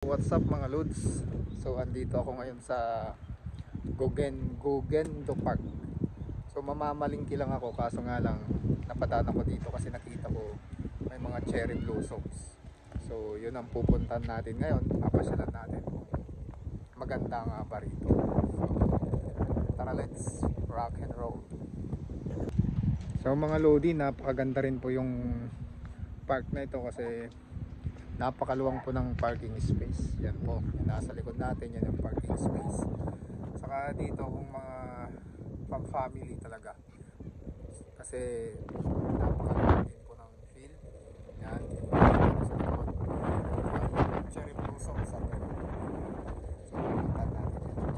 What's up mga lods? So andito ako ngayon sa Gugendo Park. So mamamalingki lang ako, kaso nga lang napadaan ako dito kasi nakita ko may mga cherry blossoms. So yun ang pupuntahan natin ngayon. Papasyalan natin kung maganda nga ba rito. So tara, let's rock and roll. So mga lodi, napakaganda rin po yung park na ito kasi napakaluwang po ng parking space. Yan po, yung nasa likod natin, yan yung parking space. Saka dito kung mga pang family talaga, kasi napakaluwang din po ng field. Yan, sa likod cherry blossom sa atin. So pumunta natin yan.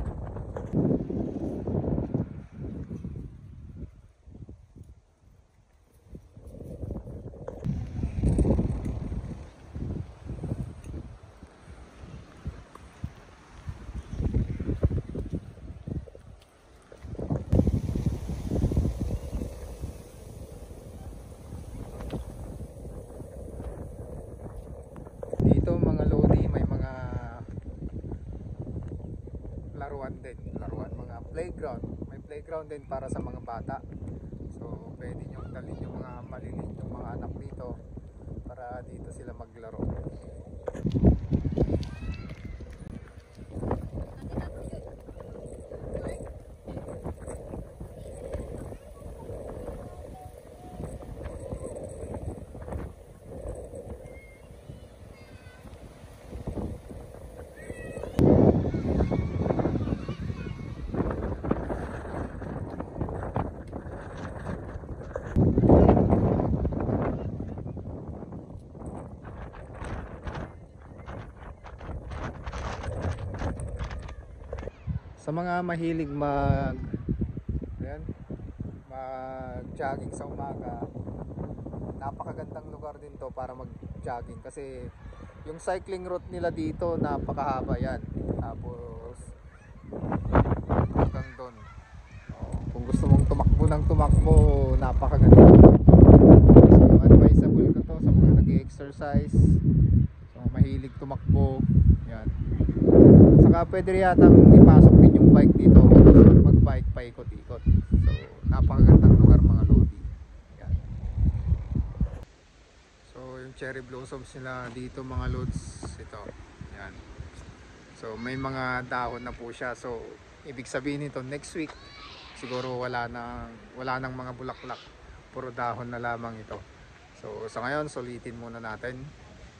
Dito mga lodi, may mga laruan din, mga playground. May playground din para sa mga bata. So pwede nyo dalhin yung mga maliliit yung mga anak dito para dito sila maglaro. Sa mga mahilig mag-jogging sa umaga, napakagandang lugar din to para mag-jogging kasi yung cycling route nila dito napakahaba yan. Tapos hanggang doon. Kung gusto mong tumakbo, napakaganda. So advisable ko to sa mga nag-exercise, so mahilig tumakbo. Yan. Saka pwede rin yatang ipasok din yung bike dito kung gusto mag-bike paikot-ikot. So napakagandang lugar mga lodi. Yan. So yung cherry blossoms nila dito mga lods, ito. Yan. So may mga dahon na po siya. So ibig sabihin nito next week siguro wala nang mga bulaklak. Puro dahon na lamang ito. So sa ngayon sulitin muna natin.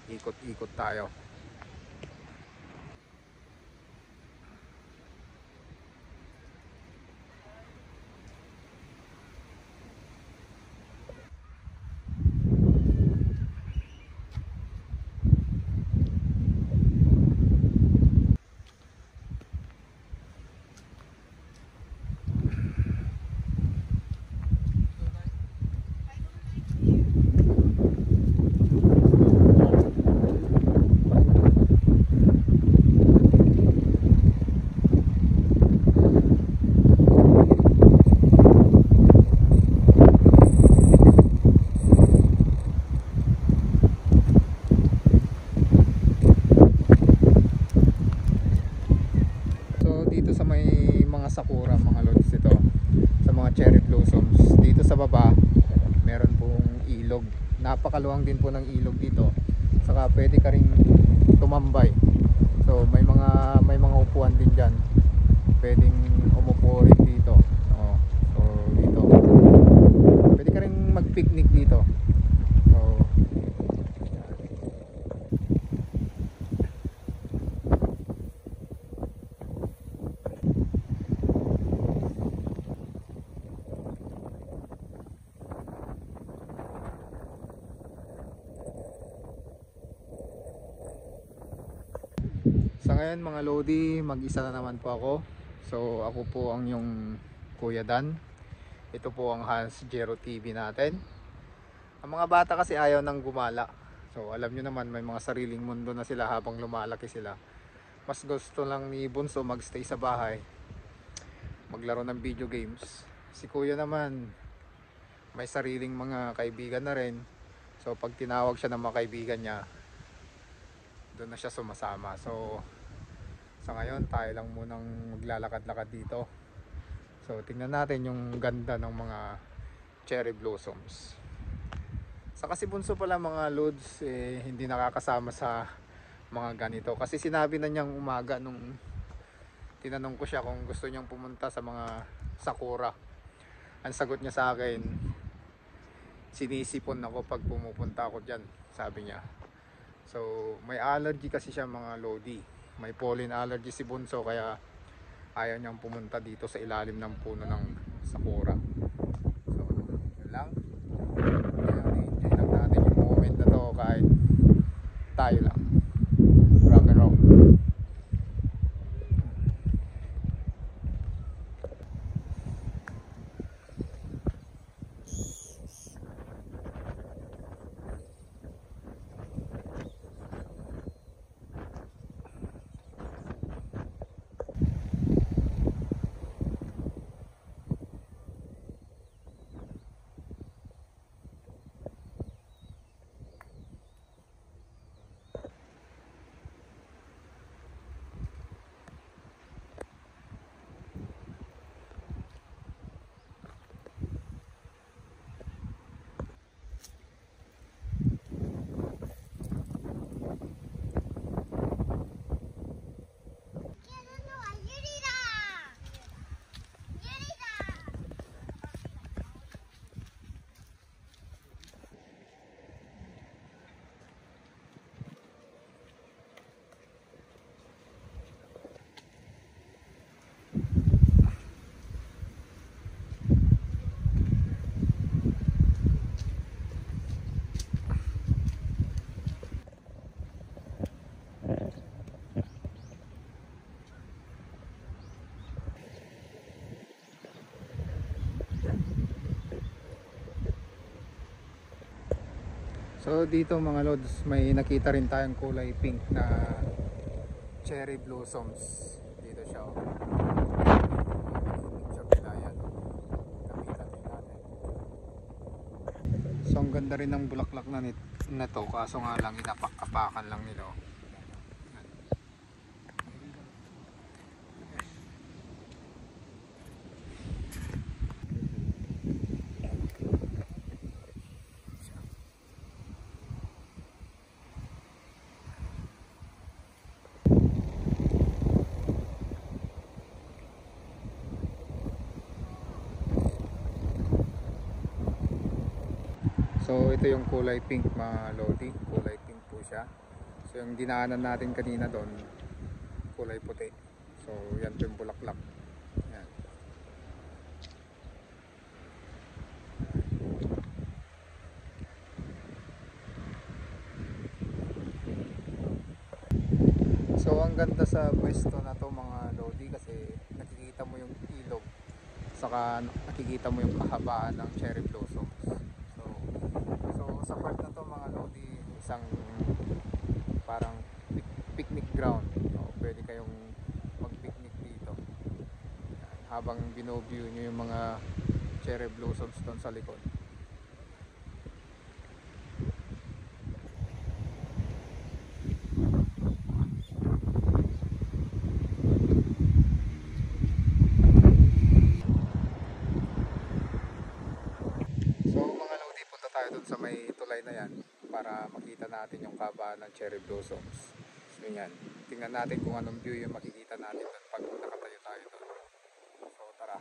Ikot-ikot tayo. Dito sa may mga sakura mga lods, ito sa mga cherry blossoms dito sa baba meron pong ilog, napakaluwang din po ng ilog dito, saka pwede ka ring tumambay. So may mga upuan din dyan, pwedeng umupo rin dito. So dito pwede ka rin mag picnic dito. So sa ngayon mga lodi, mag-isa na naman po ako. So ako po ang yung Kuya Dan. Ito po ang Hans Jero TV natin. Ang mga bata kasi ayaw nang gumala. So alam nyo naman, may mga sariling mundo na sila habang lumalaki sila. Mas gusto lang ni Bunso magstay sa bahay, maglaro ng video games. Si Kuya naman may sariling mga kaibigan na rin. So pag tinawag siya ng mga kaibigan niya, doon na siya sumasama. So sa ngayon tayo lang munang maglalakad-lakad dito. So tingnan natin yung ganda ng mga cherry blossoms. Saka si Bunso pala mga loads hindi nakakasama sa mga ganito kasi sinabi na niyang umaga nung tinanong ko siya kung gusto niyang pumunta sa mga sakura. Ang sagot niya sa akin, sinisipon ako pag pumupunta ako dyan, sabi niya. So may allergy kasi siya mga lodi, may pollen allergy si Bunso kaya ayaw niyang pumunta dito sa ilalim ng puno ng sakura. So yun lang, enjoy lang natin yung moment na to kahit tayo lang. Rock and roll. So dito mga lods, may nakita rin tayong kulay pink na cherry blossoms. Dito siya. Sa bilayan. Kapitan din natin. So ang ganda rin ng bulaklak na to, kaso nga lang inapak-apakan lang nila. So ito yung kulay pink mga lodi, kulay pink po siya. So yung dinaanan natin kanina doon, kulay puti. So yan po yung bulaklak. Yan. So ang ganda sa pwesto na to mga lodi kasi nakikita mo yung ilog, saka nakikita mo yung kahabaan ng cherry blossoms. So sa part na to mga lodi, isang parang picnic ground. So, pwede kayong mag-picnic dito. Yan, habang bino-view nyo yung mga cherry blossoms doon sa likod. So mga lodi, punta tayo doon sa may tulay na yan para makita natin yung kabaan ng cherry blossoms. So yan, tingnan natin kung anong view yung makikita natin doon pag nakatayo tayo doon. So tara.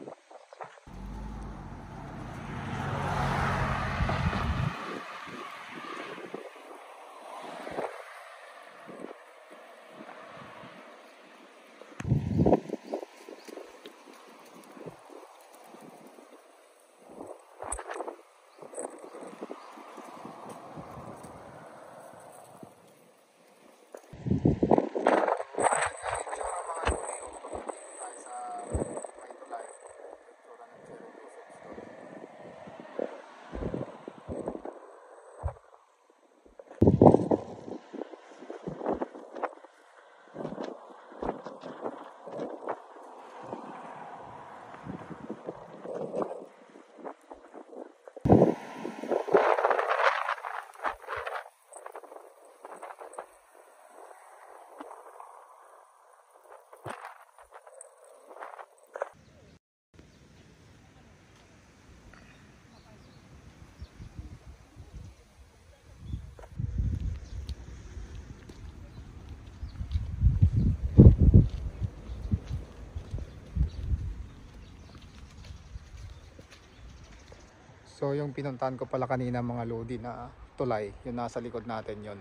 So yung pinuntahan ko pala kanina mga lodi na tulay, yung nasa likod natin yon.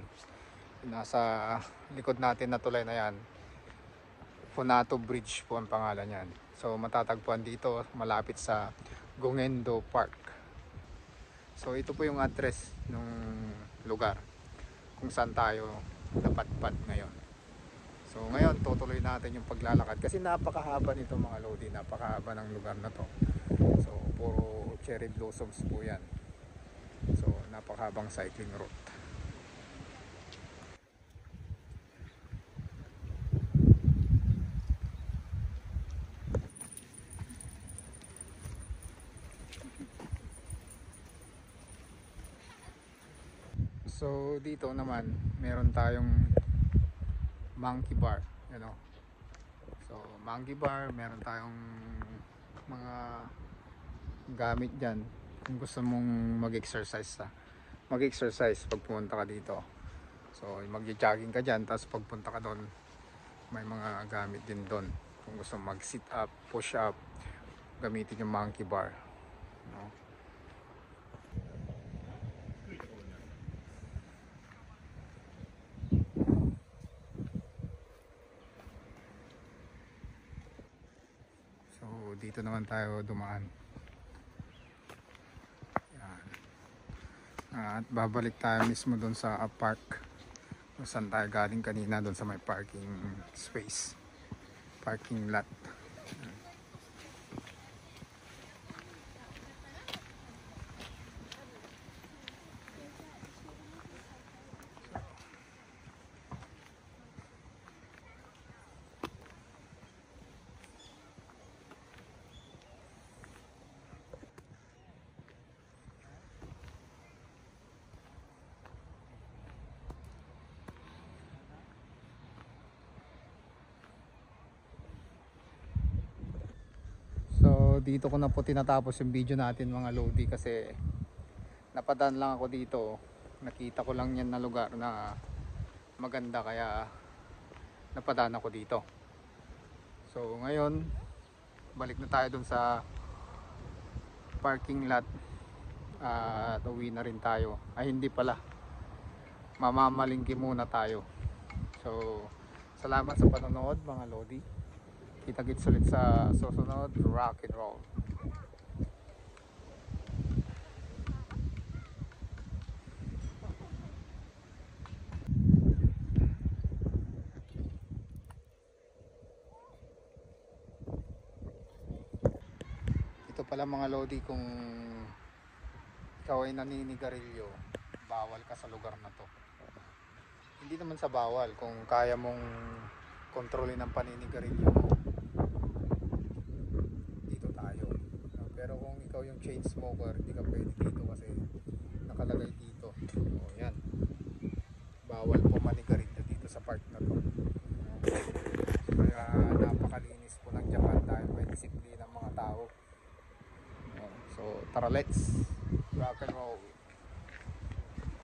Yung nasa likod natin na tulay na yan, Funato Bridge po ang pangalan yan. So matatagpuan dito malapit sa Gongendo Park. So ito po yung address ng lugar kung saan tayo napadpad ngayon. So ngayon tutuloy natin yung paglalakad kasi napakahaba nito mga lodi, napakahaba ng lugar na to. So puro cherry blossoms po yan. So napakahabang cycling route. So dito naman meron tayong monkey bar, you know. So monkey bar, meron tayong mga gamit diyan kung gusto mong mag-exercise mag-exercise pag pumunta ka dito. So mag-jogging ka diyan, tapos pagpunta ka doon may mga gamit din doon kung gusto mag-sit up, push up, gamitin yung monkey bar, no? So dito naman tayo dumaan. Yan. At babalik tayo mismo doon sa park kung saan tayo galing kanina, doon sa may parking space, parking lot. So dito ko na po tinatapos yung video natin mga lodi kasi napadaan lang ako dito, nakita ko lang yan na lugar na maganda kaya napadaan ako dito. So ngayon balik na tayo dun sa parking lot at uwi na rin tayo. Ay hindi pala, mamamalingki muna tayo. So salamat sa panonood mga lodi. Kita-kits ulit sa susunod. Rock and roll. Ito pala mga lodi, kung ikaw ay naninigarilyo, bawal ka sa lugar na to. Hindi naman sa bawal, kung kaya mong kontrolin ang paninigarilyo mo, dito tayo. Pero kung ikaw yung chain smoker, hindi ka pwede dito kasi nakalagay dito. O yan, bawal po manigarilyo dito sa park na to. Kaya napakalinis po ng Japan dahil may disiplina ng mga tao. So tara, let's rock and roll.